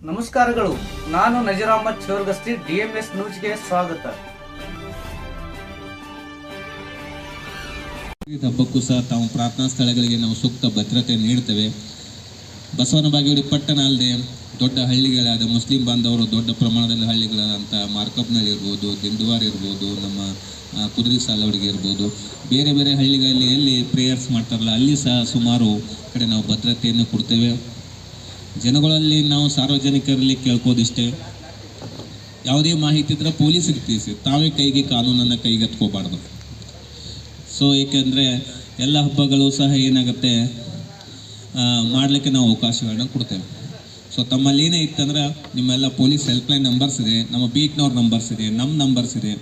ನಮಸ್ಕಾರಗಳು. ನಾನು ನಜೀರ್ ಅಹಮದ್ ಚೋರ್ಗಸ್ತಿ, DMS ನ್ಯೂಸ್ಗೆ ಸ್ವಾಗತ. ಹಬ್ಬಕ್ಕೂ ಸಹ ತಾವು ಪ್ರಾರ್ಥನಾ ಸ್ಥಳಗಳಿಗೆ ನಾವು ಸೂಕ್ತ ಭದ್ರತೆ ನೀಡ್ತೇವೆ. ಬಸವನ ಬಾಗೇವಾಡಿ ಪಟ್ಟಣ ಅಲ್ಲದೆ ದೊಡ್ಡ ಹಳ್ಳಿಗಳಾದ ಮುಸ್ಲಿಂ ಬಾಂಧವರು ದೊಡ್ಡ ಪ್ರಮಾಣದಲ್ಲಿ ಹಳ್ಳಿಗಳಾದಂಥ ಮಾರ್ಕಪ್ನಳ್ಳಿ ಇರ್ಬೋದು, ದಿಂಡವಾರ ಇರ್ಬೋದು, ನಮ್ಮ ಕುದುರೆ ಸಾಲವಡಿಗೆ ಇರ್ಬೋದು, ಬೇರೆ ಬೇರೆ ಹಳ್ಳಿಗಳಲ್ಲಿ ಎಲ್ಲಿ ಪ್ರೇಯರ್ಸ್ ಮಾಡ್ತಾರಲ್ಲ ಅಲ್ಲಿ ಸಹ ಸುಮಾರು ಕಡೆ ನಾವು ಭದ್ರತೆಯನ್ನು ಕೊಡ್ತೇವೆ. ಜನಗಳಲ್ಲಿ ನಾವು ಸಾರ್ವಜನಿಕರಲ್ಲಿ ಕೇಳ್ಕೋದಿಷ್ಟೇ, ಯಾವುದೇ ಮಾಹಿತಿ ಇದ್ದರೆ ಪೊಲೀಸಿಗೆ ತಿಳಿಸಿ, ತಾವೇ ಕೈಗೆ ಕಾನೂನನ್ನು ಕೈಗೆತ್ಕೋಬಾರ್ದು. ಸೊ ಏಕೆಂದರೆ ಎಲ್ಲ ಹಬ್ಬಗಳು ಸಹ ಏನಾಗುತ್ತೆ ಮಾಡಲಿಕ್ಕೆ ನಾವು ಅವಕಾಶಗಳನ್ನ ಕೊಡ್ತೇವೆ. ಸೊ ತಮ್ಮಲ್ಲಿ ಏನೇ ಇತ್ತಂದ್ರೆ ನಿಮ್ಮೆಲ್ಲ ಪೊಲೀಸ್ ಹೆಲ್ಪ್ಲೈನ್ ನಂಬರ್ಸ್ ಇದೆ, ನಮ್ಮ ಬೀಟ್ನವ್ರ ನಂಬರ್ಸ್ ಇದೆ, ನಮ್ಮ ನಂಬರ್ಸ್ ಇದೆ.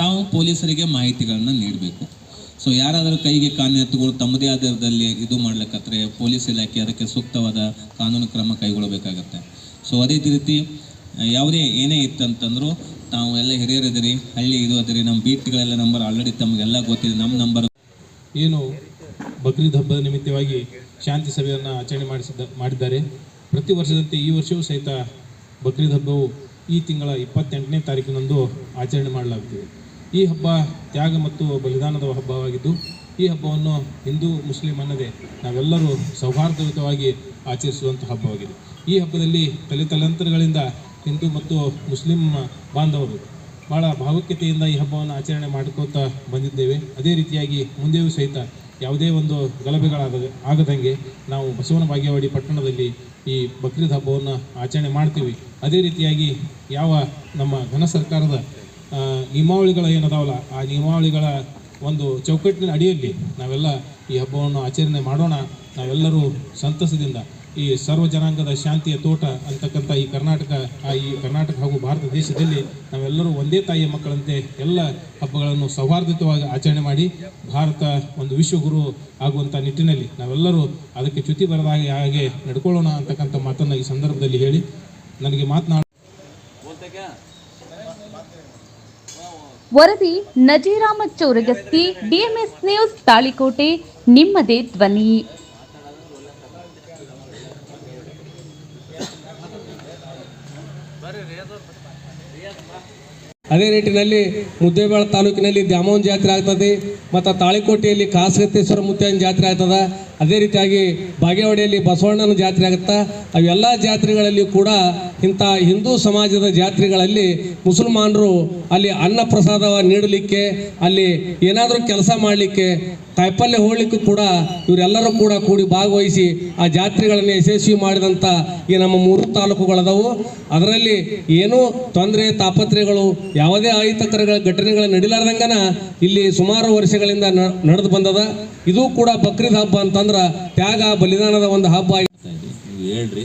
ತಾವು ಪೊಲೀಸರಿಗೆ ಮಾಹಿತಿಗಳನ್ನ ನೀಡಬೇಕು. ಸೊ ಯಾರಾದರೂ ಕೈಗೆ ಕಾನೂನು ಎತ್ತುಗಳು ತಮ್ಮದೇ ಆಧಾರದಲ್ಲಿ ಇದು ಮಾಡ್ಲಿಕ್ಕಂದ್ರೆ ಪೊಲೀಸ್ ಇಲಾಖೆ ಅದಕ್ಕೆ ಸೂಕ್ತವಾದ ಕಾನೂನು ಕ್ರಮ ಕೈಗೊಳ್ಳಬೇಕಾಗತ್ತೆ. ಸೊ ಅದೇ ರೀತಿ ಯಾವುದೇ ಏನೇ ಇತ್ತಂತಂದರೂ ತಾವು ಎಲ್ಲ ಹಿರಿಯರಿದ್ದೀರಿ, ಹಳ್ಳಿ ಇದು ಅದಿರಿ, ನಮ್ಮ ಬೀಟ್ಗಳೆಲ್ಲ ನಂಬರ್ ಆಲ್ರೆಡಿ ತಮಗೆಲ್ಲ ಗೊತ್ತಿದೆ. ನಮ್ಮ ನಂಬರ್ ಏನು ಬಕ್ರೀದ್ ಹಬ್ಬದ ನಿಮಿತ್ತವಾಗಿ ಶಾಂತಿ ಸಭೆಯನ್ನು ಆಚರಣೆ ಮಾಡಿದ್ದಾರೆ. ಪ್ರತಿ ವರ್ಷದಂತೆ ಈ ವರ್ಷವೂ ಸಹಿತ ಬಕ್ರೀದ್ ಹಬ್ಬವು ಈ ತಿಂಗಳ 28ನೇ ತಾರೀಕಿನಂದು ಆಚರಣೆ ಮಾಡಲಾಗುತ್ತಿದೆ. ಈ ಹಬ್ಬ ತ್ಯಾಗ ಮತ್ತು ಬಲಿದಾನದ ಹಬ್ಬವಾಗಿದ್ದು, ಈ ಹಬ್ಬವನ್ನು ಹಿಂದೂ ಮುಸ್ಲಿಂ ಅನ್ನದೇ ನಾವೆಲ್ಲರೂ ಸೌಹಾರ್ದಯುತವಾಗಿ ಆಚರಿಸುವಂಥ ಹಬ್ಬವಾಗಿದೆ. ಈ ಹಬ್ಬದಲ್ಲಿ ತಲೆತಲಾಂತರಗಳಿಂದ ಹಿಂದೂ ಮತ್ತು ಮುಸ್ಲಿಂ ಬಾಂಧವರು ಭಾಳ ಭಾವುಕ್ಯತೆಯಿಂದ ಈ ಹಬ್ಬವನ್ನು ಆಚರಣೆ ಮಾಡ್ಕೋತಾ ಬಂದಿದ್ದೇವೆ. ಅದೇ ರೀತಿಯಾಗಿ ಮುಂದೆಯೂ ಸಹಿತ ಯಾವುದೇ ಒಂದು ಆಗದಂಗೆ ನಾವು ಬಸವನ ಬಾಗೇವಾಡಿ ಪಟ್ಟಣದಲ್ಲಿ ಈ ಬಕ್ರೀದ್ ಹಬ್ಬವನ್ನು ಆಚರಣೆ ಮಾಡ್ತೀವಿ. ಅದೇ ರೀತಿಯಾಗಿ ಯಾವ ನಮ್ಮ ಘನ ಸರ್ಕಾರದ ನಿಯಮಾವಳಿಗಳು ಏನದಾವಲ್ಲ, ಆ ನಿಯಮಾವಳಿಗಳ ಒಂದು ಚೌಕಟ್ಟಿನ ಅಡಿಯಲ್ಲಿ ನಾವೆಲ್ಲ ಈ ಹಬ್ಬವನ್ನು ಆಚರಣೆ ಮಾಡೋಣ. ನಾವೆಲ್ಲರೂ ಸಂತಸದಿಂದ ಈ ಸರ್ವ ಜನಾಂಗದ ಶಾಂತಿಯ ತೋಟ ಅಂತಕ್ಕಂಥ ಈ ಕರ್ನಾಟಕ ಹಾಗೂ ಭಾರತ ದೇಶದಲ್ಲಿ ನಾವೆಲ್ಲರೂ ಒಂದೇ ತಾಯಿಯ ಮಕ್ಕಳಂತೆ ಎಲ್ಲ ಹಬ್ಬಗಳನ್ನು ಸೌಹಾರ್ದಯುತವಾಗಿ ಆಚರಣೆ ಮಾಡಿ ಭಾರತ ಒಂದು ವಿಶ್ವಗುರು ಆಗುವಂಥ ನಿಟ್ಟಿನಲ್ಲಿ ನಾವೆಲ್ಲರೂ ಅದಕ್ಕೆ ಚ್ಯುತಿ ಬರದ ಹಾಗೆ ನಡ್ಕೊಳ್ಳೋಣ ಅಂತಕ್ಕಂಥ ಮಾತನ್ನು ಈ ಸಂದರ್ಭದಲ್ಲಿ ಹೇಳಿ ನನಗೆ ವರದಿ ನಜೀರ್ ಅಹಮದ್ ಚೋರಗಸ್ತಿ, DMS ನ್ಯೂಸ್, ತಾಳಿಕೋಟೆ, ನಿಮ್ಮದೇ ಧ್ವನಿ. ಅದೇ ನಿಟ್ಟಿನಲ್ಲಿ ಮುದ್ದೇಬಿಹಾಳ ತಾಲೂಕಿನಲ್ಲಿ ದ್ಯಾಮವ್ವನ ಜಾತ್ರೆ ಆಗ್ತದೆ, ಮತ್ತು ತಾಳಿಕೋಟೆಯಲ್ಲಿ ಕಾಸಗತ್ತೇಶ್ವರ ಮುತ್ತಯ್ಯನ ಜಾತ್ರೆ ಆಗ್ತದೆ. ಅದೇ ರೀತಿಯಾಗಿ ಬಾಗೇವಾಡಿಯಲ್ಲಿ ಬಸವಣ್ಣನ ಜಾತ್ರೆ ಆಗುತ್ತಾ. ಅವೆಲ್ಲ ಜಾತ್ರೆಗಳಲ್ಲಿ ಕೂಡ ಇಂಥ ಹಿಂದೂ ಸಮಾಜದ ಜಾತ್ರೆಗಳಲ್ಲಿ ಮುಸಲ್ಮಾನರು ಅಲ್ಲಿ ಅನ್ನ ಪ್ರಸಾದ ನೀಡಲಿಕ್ಕೆ, ಅಲ್ಲಿ ಏನಾದರೂ ಕೆಲಸ ಮಾಡಲಿಕ್ಕೆ, ಕಾಯಿಪಲ್ಯ ಹೋಗ್ಲಿಕ್ಕೂ ಕೂಡ ಇವರೆಲ್ಲರೂ ಕೂಡ ಕೂಡಿ ಭಾಗವಹಿಸಿ ಆ ಜಾತ್ರೆಗಳನ್ನು ಯಶಸ್ವಿ ಮಾಡಿದಂಥ ಈ ನಮ್ಮ 3 ತಾಲೂಕುಗಳದವು. ಅದರಲ್ಲಿ ಏನೂ ತೊಂದರೆ ತಾಪತ್ರೆಗಳು ಯಾವುದೇ ಅಹಿತಕರ ಘಟನೆಗಳು ನಡಿಲಾರ್ದಂಗನ ಇಲ್ಲಿ ಸುಮಾರು ವರ್ಷಗಳಿಂದ ನಡೆದು ಬಂದದ. ಇದು ಕೂಡ ಬಕ್ರೀದ್ ಹಬ್ಬ ಅಂತಂದ್ರೆ ತ್ಯಾಗ ಬಲಿದಾನದ ಒಂದು ಹಬ್ಬ. ಹೇಳ್ರಿ,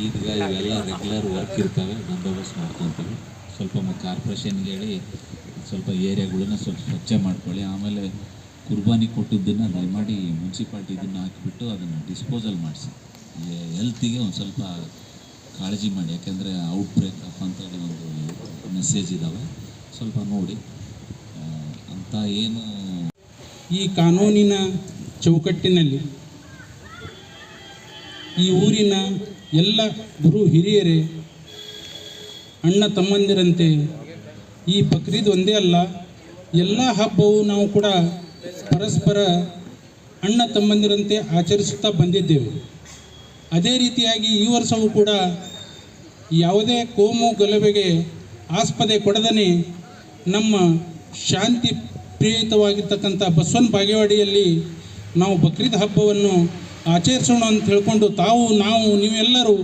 ಈಗ ಇವೆಲ್ಲ ರೆಗ್ಯುಲರ್ ವರ್ಕ್ ಇರ್ತವೆ, ಬಂದೋಬಸ್ತ್ ಮಾಡ್ಕೊತೀವಿ. ಸ್ವಲ್ಪ ಕಾರ್ಪೊರೇಷನ್ಗೆ ಹೇಳಿ ಸ್ವಲ್ಪ ಏರಿಯಾಗಳನ್ನ ಸ್ವಲ್ಪ ಸ್ವಚ್ಛ ಮಾಡ್ಕೊಳ್ಳಿ. ಆಮೇಲೆ ಕುರ್ಬಾನಿ ಕೊಟ್ಟಿದ್ದನ್ನು ದಯಮಾಡಿ ಮುನ್ಸಿಪಾಲ್ಟಿ ಇದನ್ನು ಹಾಕಿಬಿಟ್ಟು ಅದನ್ನು ಡಿಸ್ಪೋಸಲ್ ಮಾಡಿಸಿ. ಹೆಲ್ತಿಗೆ ಒಂದು ಸ್ವಲ್ಪ ಕಾಳಜಿ ಮಾಡಿ, ಯಾಕೆಂದರೆ ಔಟ್ಬ್ರೇಕ್ ಅಪ್ ಅಂತೇಳಿ ಒಂದು ಮೆಸೇಜ್ ಇದ್ದಾವೆ, ಸ್ವಲ್ಪ ನೋಡಿ ಅಂತ. ಏನು ಈ ಕಾನೂನಿನ ಚೌಕಟ್ಟಿನಲ್ಲಿ ಈ ಊರಿನ ಎಲ್ಲ ಗುರು ಹಿರಿಯರೇ, ಅಣ್ಣ ತಮ್ಮಂದಿರಂತೆ ಈ ಬಕ್ರೀದ್ ಒಂದೇ ಅಲ್ಲ, ಎಲ್ಲ ಹಬ್ಬವು ನಾವು ಕೂಡ ಪರಸ್ಪರ ಅಣ್ಣ ತಮ್ಮಂದಿರಂತೆ ಆಚರಿಸುತ್ತಾ ಬಂದಿದ್ದೇವೆ. ಅದೇ ರೀತಿಯಾಗಿ ಈ ವರ್ಷವೂ ಕೂಡ ಯಾವುದೇ ಕೋಮು ಗಲಭೆಗೆ ಆಸ್ಪದೆ ಕೊಡದೇ ನಮ್ಮ ಶಾಂತಿ ಪ್ರಿಯತವಾಗಿರ್ತಕ್ಕಂಥ ಬಸವನ ಬಾಗೇವಾಡಿಯಲ್ಲಿ ನಾವು ಬಕ್ರೀದ್ ಹಬ್ಬವನ್ನು ಆಚರಿಸೋಣ ಅಂತ ಹೇಳ್ಕೊಂಡು ನೀವೆಲ್ಲರೂ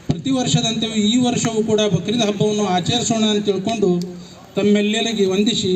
ಪ್ರತಿ ವರ್ಷದಂತೆ ಈ ವರ್ಷವೂ ಕೂಡ ಬಕ್ರೀದ್ ಹಬ್ಬವನ್ನು ಆಚರಿಸೋಣ ಅಂತ ತಿಳ್ಕೊಂಡು ತಮ್ಮೆಲ್ಲರಿಗೆ ವಂದಿಸಿ